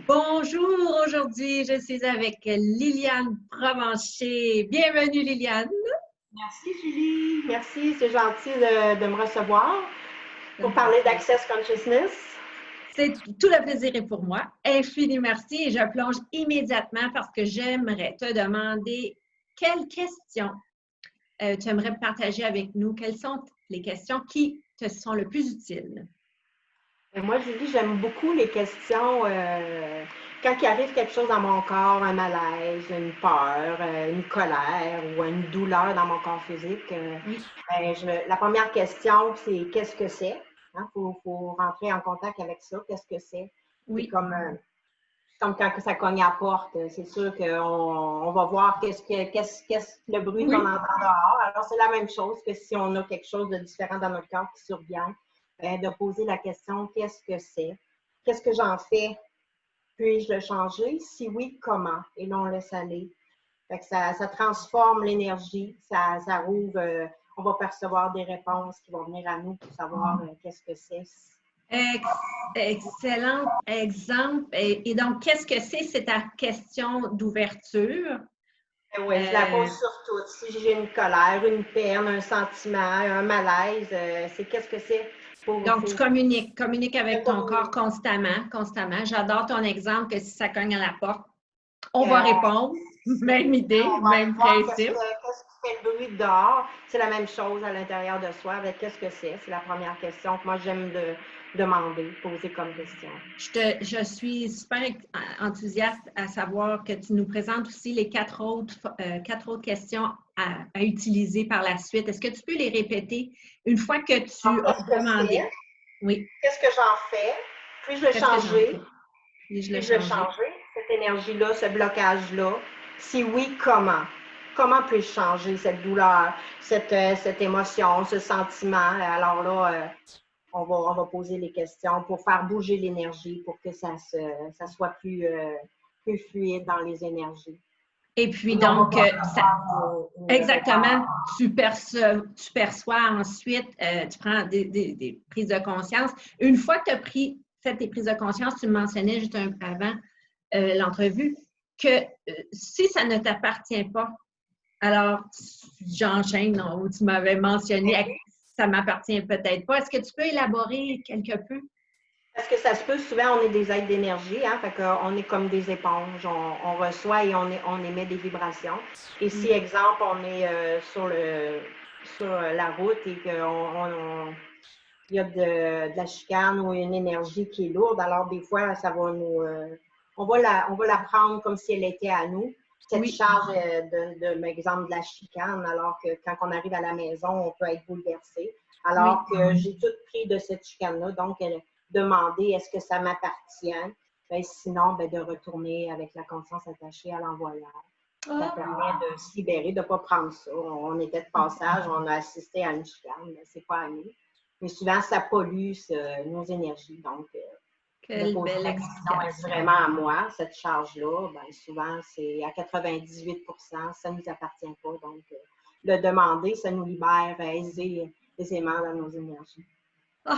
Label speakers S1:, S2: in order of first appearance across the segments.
S1: Bonjour, aujourd'hui je suis avec Liliane Provencher. Bienvenue Liliane.
S2: Merci Julie, merci, c'est gentil de me recevoir pour parler d'Access Consciousness.
S1: C'est tout le plaisir est pour moi. Infini merci et je plonge immédiatement parce que j'aimerais te demander quelles questions tu aimerais partager avec nous. Quelles sont les questions qui te sont le plus utiles?
S2: Et moi Julie, j'aime beaucoup les questions quand il arrive quelque chose dans mon corps, un malaise, une peur, une colère ou une douleur dans mon corps physique.
S1: Oui.
S2: La première question, c'est qu'est-ce que c'est? Faut rentrer en contact avec ça. Qu'est-ce que c'est? C'est
S1: Oui.
S2: comme quand ça cogne à la porte, c'est sûr qu'on va voir qu'est-ce le bruit qu'on
S1: Oui.
S2: entend dehors. Alors, c'est la même chose que si on a quelque chose de différent dans notre corps qui survient, de poser la question, qu'est-ce que c'est? Qu'est-ce que j'en fais? Puis-je le changer? Si oui, comment? Et là, on laisse aller. Fait que ça transforme l'énergie, ça rouvre, on va percevoir des réponses qui vont venir à nous pour savoir qu'est-ce que c'est.
S1: Excellent exemple. Et donc, qu'est-ce que c'est? C'est ta question d'ouverture.
S2: Oui, je la pose sur tout. Si j'ai une colère, une peine, un sentiment, un malaise, c'est qu'est-ce que c'est?
S1: Donc, tu communiques avec ton corps
S2: Communiquer.
S1: constamment. J'adore ton exemple que si ça cogne à la porte, on va
S2: On
S1: répondre. Même idée,
S2: va aller
S1: même
S2: voir
S1: principe.
S2: qu'est-ce qui fait le bruit dehors. C'est la même chose à l'intérieur de soi. Avec qu'est-ce que c'est? C'est la première question que moi j'aime demander, poser comme question.
S1: Je suis super enthousiaste à savoir que tu nous présentes aussi les quatre autres questions à utiliser par la suite. Est-ce que tu peux les répéter une fois que
S2: Donc,
S1: tu as
S2: qu'est-ce que
S1: demandé?
S2: c'est?
S1: Oui.
S2: Qu'est-ce que j'en fais? Puis-je le
S1: Qu'est-ce que j'en
S2: changer?
S1: fais? Puis-je le
S2: Puis-je le
S1: changer?
S2: changer, cette énergie-là, ce blocage-là? Si oui, comment? Comment puis-je changer cette douleur, cette émotion, ce sentiment? Alors là, on va poser les questions pour faire bouger l'énergie, pour que ça soit plus fluide dans les énergies.
S1: Et puis
S2: Et on va
S1: donc,
S2: percevoir nos
S1: exactement,
S2: réponses.
S1: tu perçois ensuite, tu prends des prises de conscience. Une fois que tu as fait tes prises de conscience, tu me mentionnais juste avant l'entrevue, que si ça ne t'appartient pas, alors j'enchaîne, où tu m'avais mentionné, ça ne m'appartient peut-être pas. Est-ce que tu peux élaborer quelque peu?
S2: Parce que ça se peut, souvent, on est des êtres d'énergie, hein, fait qu'on est comme des éponges, on reçoit et on émet des vibrations. Et si, exemple, on est sur la route et qu'il y a de la chicane ou une énergie qui est lourde, alors des fois, ça va on va la prendre comme si elle était à nous, cette
S1: Oui,
S2: charge exemple, de la chicane, alors que quand on arrive à la maison, on peut être bouleversé.
S1: oui.
S2: Alors que j'ai tout pris de cette chicane-là, donc demander est-ce que ça m'appartient, ben, sinon ben, de retourner avec la conscience attachée à l'envoyeur. Ça permet de se libérer, de ne pas prendre ça. On était de passage, on a assisté à une chicane, mais c'est pas à nous. Mais souvent, ça pollue nos énergies. Donc, de
S1: Quelle
S2: poser
S1: belle
S2: la question, est-ce
S1: explication.
S2: vraiment à moi, cette charge-là? Ben, souvent, c'est à 98 ça ne nous appartient pas. Donc, le demander, ça nous libère aisément dans nos énergies.
S1: Oh,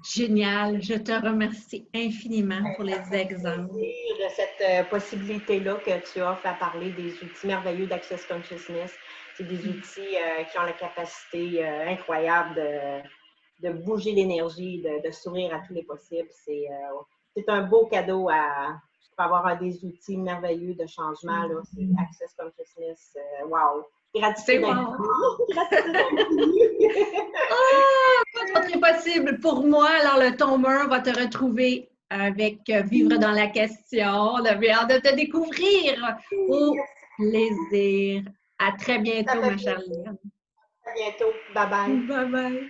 S1: génial. Je te remercie infiniment pour les
S2: Ça fait
S1: exemples.
S2: plaisir de cette possibilité-là que tu offres à parler des outils merveilleux d'Access Consciousness. C'est des outils qui ont la capacité incroyable de bouger l'énergie, de s'ouvrir à tous les possibles. C'est un beau cadeau pour avoir des outils merveilleux de changement. Là. C'est Access Consciousness. Wow!
S1: C'est
S2: Gratitude
S1: wow.
S2: infinie. Gratitude infinie.
S1: Ah, pas trop possible pour moi. Alors, le tombeur va te retrouver avec Vivre dans la question. On a bien hâte de te découvrir. Au plaisir. À très
S2: Ça
S1: bientôt,
S2: fait
S1: ma chère
S2: plaisir.
S1: Liliane.
S2: À bientôt. Bye bye.
S1: Bye bye.